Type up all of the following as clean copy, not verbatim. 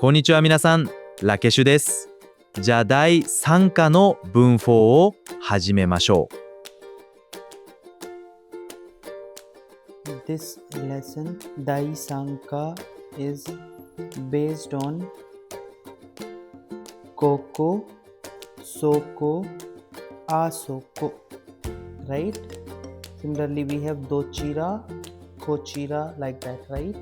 こんにちは皆さん、ラケシュです。じゃあ第3課の文法を始めましょう。This lesson, Dai Sanka, is based on Koko, Soko, Asoko, right? Similarly, we have Dochira, Kochira, like that, right?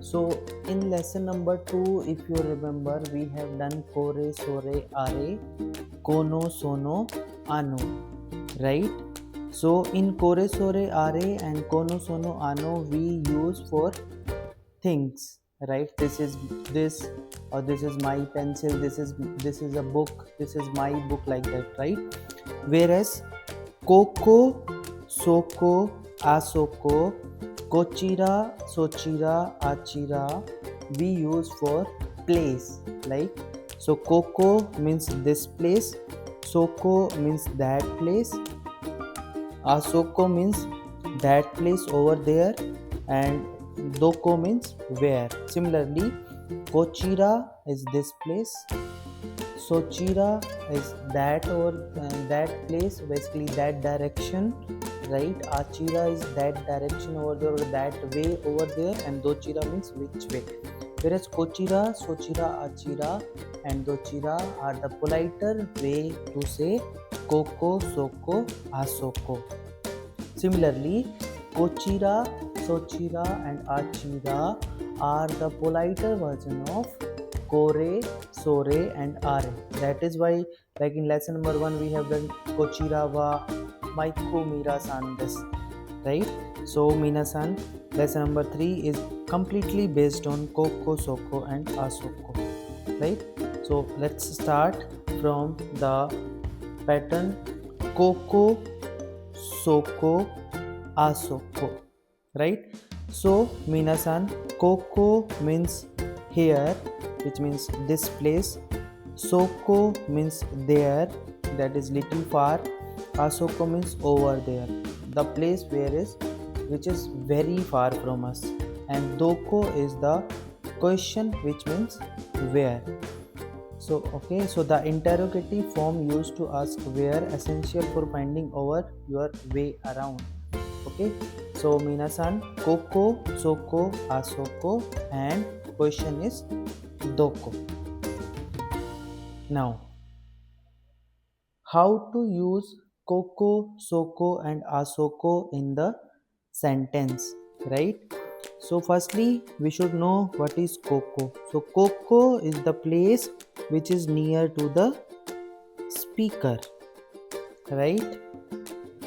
So, in lesson number 2, if you remember, we have done Kore, Sore, Are, Kono, Sono, Ano, right? So in Kore Sore Are and Kono Sono Ano we use for things, right? This is my pencil, this is a book, this is my book, like that, right? Whereas Koko, Soko, Asoko, Kochira, Sochira, Achira we use for place, like so Koko means this place, Soko means that place, Asoko means that place over there, and Doko means where. Similarly, Kochira is this place, Sochira is that or that place, basically that direction, right? Achira is that direction over there, or that way over there, and Dochira means which way. Whereas Kochira, Sochira, Achira and Dochira are the politer way to say Koko, Soko, Asoko. Similarly, Kochira, Sochira and Achira are the politer version of Kore, Sore and Are. That is why, like in lesson number 1, we have done Kochira wa Maiko Mira-san desu, right? So, Mina-san, lesson number 3 is completely based on Koko, Soko and Asoko, right? So, let's start from the pattern Koko, Soko, Asoko, right? So, Minasan, Koko means here, which means this place. Soko means there, that is little far. Asoko means over there, the place which is very far from us. And Doko is the question, which means where. So okay, so the interrogative form used to ask where, essential for finding over your way around. Okay, so Minasan, Koko, Soko, Asoko, and question is Doko. Now, how to use Koko, Soko, and Asoko in the sentence, right? So firstly, we should know what is Koko. So Koko is the place which is near to the speaker, right?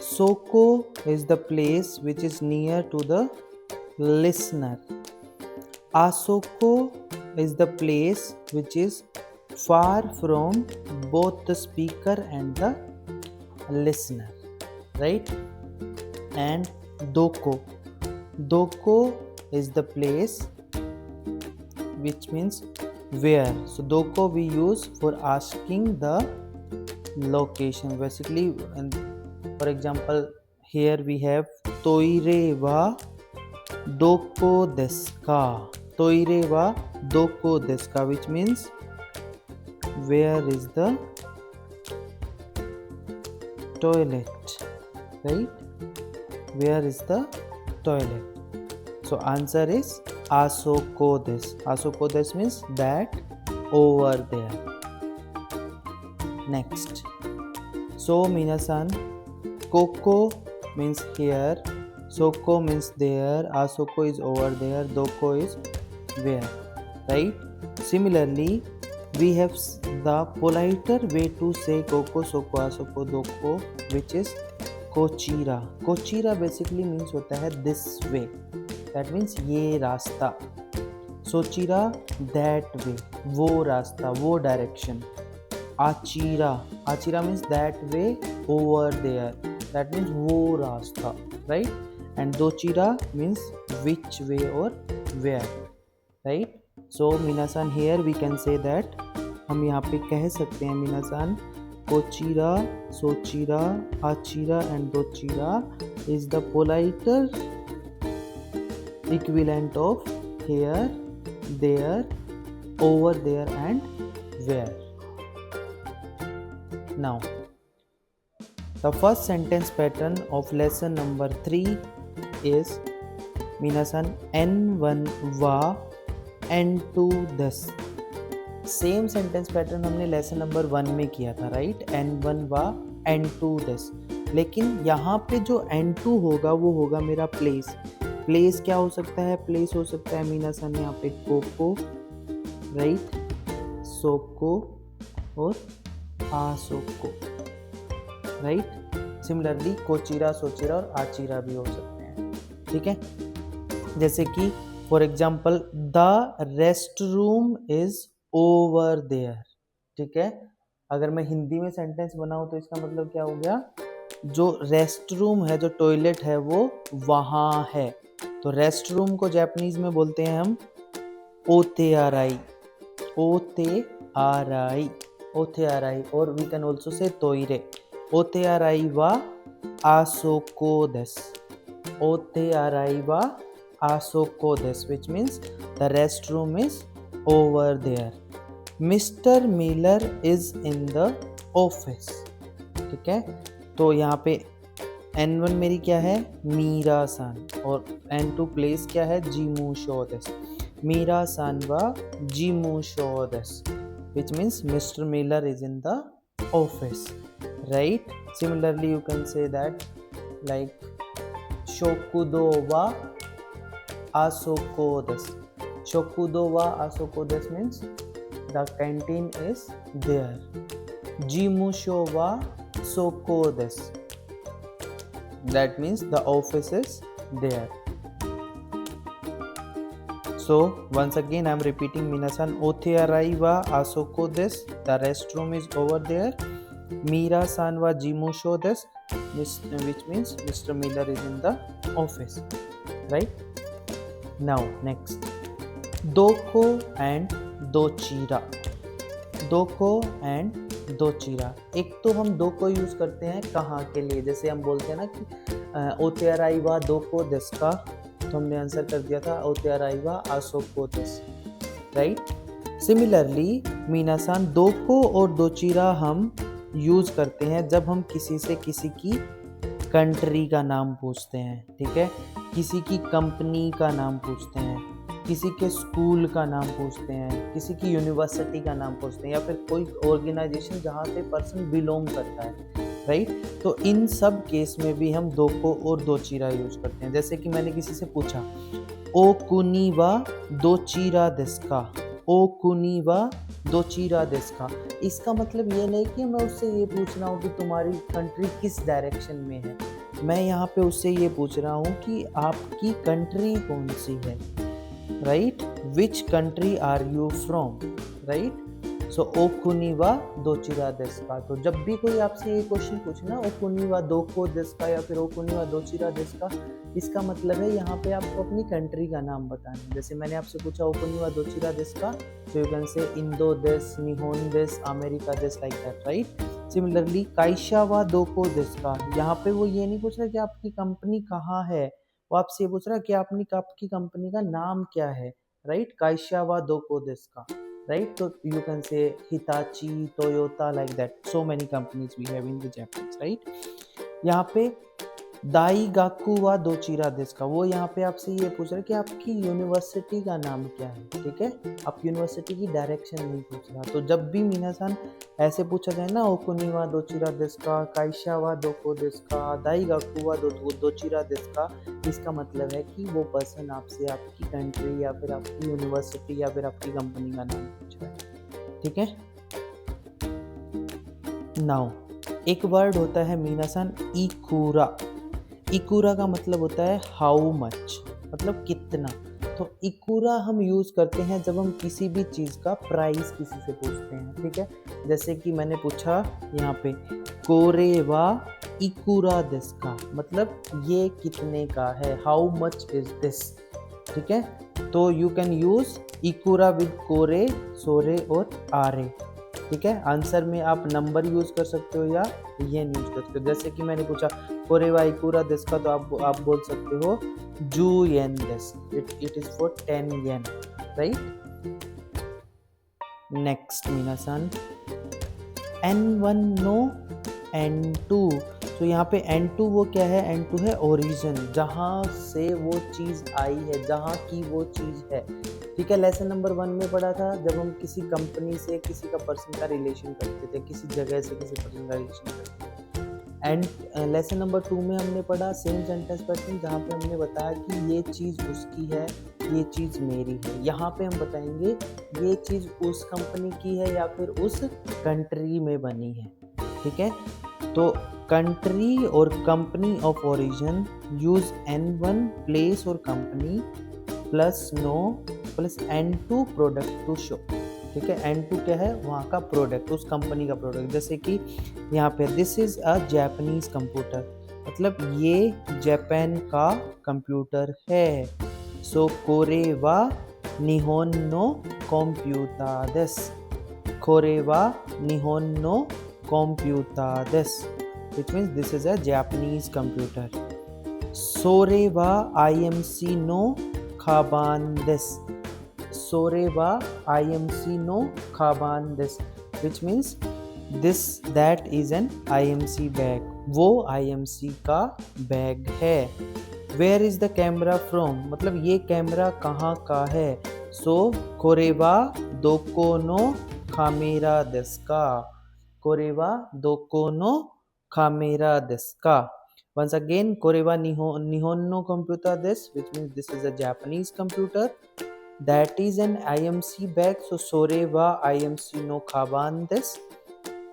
Soko is the place which is near to the listener. Asoko is the place which is far from both the speaker and the listener, right? And Doko is the place which means where. So Doko we use for asking the location, basically. And for example, here we have Toire wa Doko desu ka. Toire wa Doko desu ka, which means where is the toilet, right? Where is the toilet? So answer is Asoko desu. Asoko desu means that, over there. Next. So Minasan, Koko means here, Soko means there, Asoko is over there, Doko is where, right? Similarly, we have the politer way to say Koko, Soko, Asoko, Doko, which is Kochira. Kochira basically means होता है this way. That means ये रास्ता. Sochira, that way, वो रास्ता, वो direction. Achira means that way, over there. That means वो रास्ता, right? And Dochira means which way or where, right? So Minasan, here we can say that हम यहाँ पे कह सकते हैं Minasan, Kochira, Sochira, Achira and Dochira is the politer equivalent of here, there, over there and where. Now, the first sentence pattern of lesson number 3 is minasan N1 wa N2 this. Same sentence pattern हमने lesson number 1 में किया था, right? N1 वा N2 this. लेकिन यहाँ पे जो N2 होगा वो होगा मेरा प्लेस. प्लेस क्या हो सकता है? प्लेस हो सकता है मीनासन यहाँ पे कोको, राइट, सोको और आसोको, राइट. सिमिलरली कोचिरा, सोचिरा और आचिरा भी हो सकते हैं, ठीक है. जैसे कि for example the rest room is over there, ठीक है. अगर मैं हिंदी में सेंटेंस बनाऊं तो इसका मतलब क्या हो गया? जो रेस्ट रूम है, जो टॉयलेट है वो वहाँ है. तो रेस्ट रूम को जापानीज में बोलते हैं हम ओते आराई, ओते आराई, ओते आराई. और वी कैन ऑल्सो से तोइरे. ओते आराई वा आसोको देस, ओते आराई वा आसोको देस, which means the restroom is over there. Mr. Miller is in the office, ठीक है. तो यहाँ पे N1 मेरी क्या है? मीरा सान. और N2 प्लेस क्या है? जिमू शो देस. मीरा सान वा जिमू शो देस, which means Mr. Miller is in the office, right? Similarly you can say that like shokudo wa asoko desu. Shokudo wa asoko desu means the canteen is there. Jimusho wa soko desu. That means the office is there. So once again I am repeating minasan ote arai wa asoko desu. The restroom is over there. Mira san wa jimusho desu, which means Mr. Miller is in the office, right? Now next, doko and dochira. doko and dochira. एक तो हम doko use करते हैं कहाँ के लिए, जैसे हम बोलते हैं ना कि ओते अराई वा doko desu का, तो हमने आंसर कर दिया था ओते अराई वा आसोको desu, राइट. सिमिलरली मीनासान doko और dochira हम यूज करते हैं जब हम किसी से किसी की कंट्री का नाम पूछते हैं, ठीक है. किसी की कंपनी का नाम पूछते हैं, किसी के स्कूल का नाम पूछते हैं, किसी की यूनिवर्सिटी का नाम पूछते हैं, या फिर कोई ऑर्गेनाइजेशन जहाँ पे पर्सन बिलोंग करता है, राइट. तो इन सब केस में भी हम दोको और दोचीरा यूज करते हैं. जैसे कि मैंने किसी से पूछा ओ कुनी वा दोचीरा देस्का, ओ कुनी वा दोचीरा देस्का. इसका मतलब ये नहीं कि मैं उससे ये पूछ रहा हूँ कि तुम्हारी कंट्री किस डायरेक्शन में है. मैं यहाँ पे उससे ये पूछ रहा हूँ कि आपकी कंट्री कौन सी है, right. Which country are you from, right. So ओकुनी वा दोचीरा देस्का. तो जब भी कोई आपसे ये क्वेश्चन पूछना ओकुनी वा दोको देस्का या फिर ओकुनी वा दोचीरा देस्का, इसका मतलब है यहाँ पे आपको अपनी कंट्री का नाम बताना है. जैसे मैंने आपसे पूछा ओकुनी वा दोचीरा देस्का, तो यू कैन से इंडो देश, निहोन देश, अमेरिका देश, लाइक दैट, राइट. सिमिलरली काइशा वा दोको देस्का, यहाँ पे वो ये नहीं पूछ रहा कि आपकी कंपनी कहाँ है, वो आपसे ये पूछ रहा है कि आपकी कंपनी का नाम क्या है, राइट. काइशा वा दोको देस्का, right. So you can say Hitachi, Toyota, like that. So many companies we have in the Japanese, right. यहाँ पे दाई गाकू वा दोचीरा देस्का, वो यहाँ पे आपसे ये पूछ रहा है कि आपकी यूनिवर्सिटी का नाम क्या है, ठीक है. आप यूनिवर्सिटी की डायरेक्शन नहीं पूछ रहा. तो जब भी मीनासान ऐसे पूछा जाए ना ओकुनी वा दोचीरा देस्का, काइशा वा दोको देस्का, दाई गाकू वा दोचीरा देस्का, इसका मतलब है कि वो पर्सन आपसे आपकी कंट्री या फिर आपकी यूनिवर्सिटी या फिर आपकी कंपनी का नाम पूछ रहा है, ठीक है. नाउ एक वर्ड होता है मीनासान इकुरा. इकुरा का मतलब होता है हाउ मच, मतलब कितना. तो इकुरा हम यूज करते हैं जब हम किसी भी चीज का प्राइस किसी से पूछते हैं, ठीक है. जैसे कि मैंने पूछा यहाँ पे कोरे वा इकुरा देस्का, मतलब ये कितने का है, हाउ मच इज दिस, ठीक है. तो यू कैन यूज इकुरा विद कोरे, सोरे और आरे, ठीक है. आंसर में आप नंबर यूज कर सकते हो या येन यूज कर सकते हो. जैसे कि मैंने पूछा कोरे वा इकुरा देस्का, तो आप बोल सकते हो जू येन देस, it is for 10 yen, right. Next, minasan, N1 no, N2. तो यहाँ पे N2 वो क्या है? N2 है ओरिजिन, जहाँ से वो चीज़ आई है, जहाँ की वो चीज़ है। ठीक है, लेसन नंबर 1 में पढ़ा था जब हम किसी कंपनी से किसी का पर्सन का रिलेशन करते थे, किसी जगह से किसी पर्सन का रिलेशन करते थे। एंड लेसन नंबर 2 में हमने पढ़ा सेम सेंटेंस पैटर्न, जहाँ पे हमने बताया कि ये चीज़ उसकी है, ये चीज़ मेरी है। यहाँ पे हम बताएंगे ये चीज़ उस कंपनी की है या फिर उस कंट्री में बनी है। ठीक है, तो कंट्री और company of origin use N1 place और कंपनी प्लस नो plus N2 product to show. ठीक है, N2 क्या है? वहाँ का प्रोडक्ट, उस कंपनी का प्रोडक्ट। जैसे कि यहाँ पे this is a Japanese computer, मतलब ये जापान का कंप्यूटर है। सो कोरे वा निहोन नो कंप्यूटर देस, कोरे वा निहोन नो कंप्यूटर देस, which means this is a Japanese computer. Sore wa IMC no kaban desu. Sore wa IMC no kaban desu, which means that is an IMC bag. वो IMC का बैग है। Where is the camera from? मतलब ये camera कहाँ का है? So कोरेवा दोको नो कामेरा desu का, कोरेवा दोको नो कामेरा desu का। Once again, कोरेवा निहोन नो computer desu, which means this is a Japanese computer. That is an IMC bag. So sore wa IMC no kaban desu.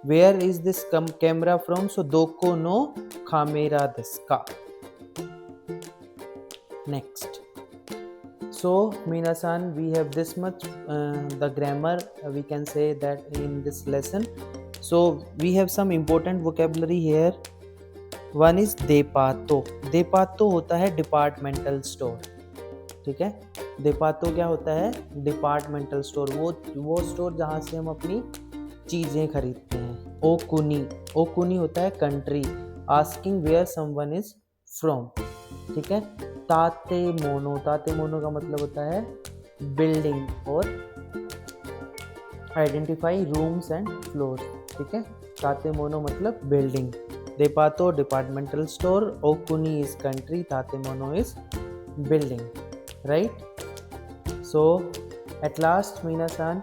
Where is this camera from? So doko no kamera desu ka. Next. So minasan, we have this much the grammar we can say that in this lesson. So we have some important vocabulary here. One is depato. Depato होता है departmental store. ठीक है, देपातो क्या होता है? Departmental store, वो store जहाँ से हम अपनी चीज़ें खरीदते हैं। ओकुनी, ओकुनी होता है country, asking where someone is from. ठीक है, ताते मोनो, ताते मोनो का मतलब होता है बिल्डिंग और आइडेंटिफाई रूम्स एंड फ्लोर। ठीक है, ताते मोनो मतलब बिल्डिंग, देपातो डिपार्टमेंटल स्टोर, ओकुनी इज कंट्री, ताते मोनो is building. Right? So at last, minasan,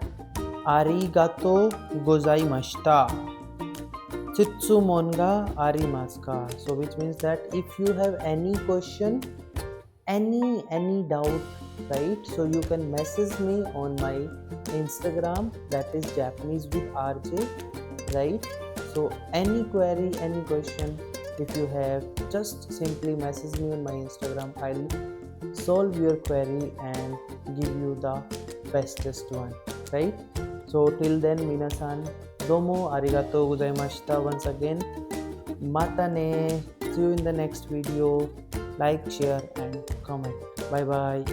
arigato gozaimashita, chitsumonga arimasu ka. So which means that if you have any question, any doubt, right? So you can message me on my Instagram, that is Japanese with RJ, right? So any query, any question, if you have, just simply message me on my Instagram. I'll solve your query and give you the bestest one, right? So till then, minasan, domo arigatou gozaimashita once again. Mata ne. See you in the next video. Like, share and comment. Bye bye.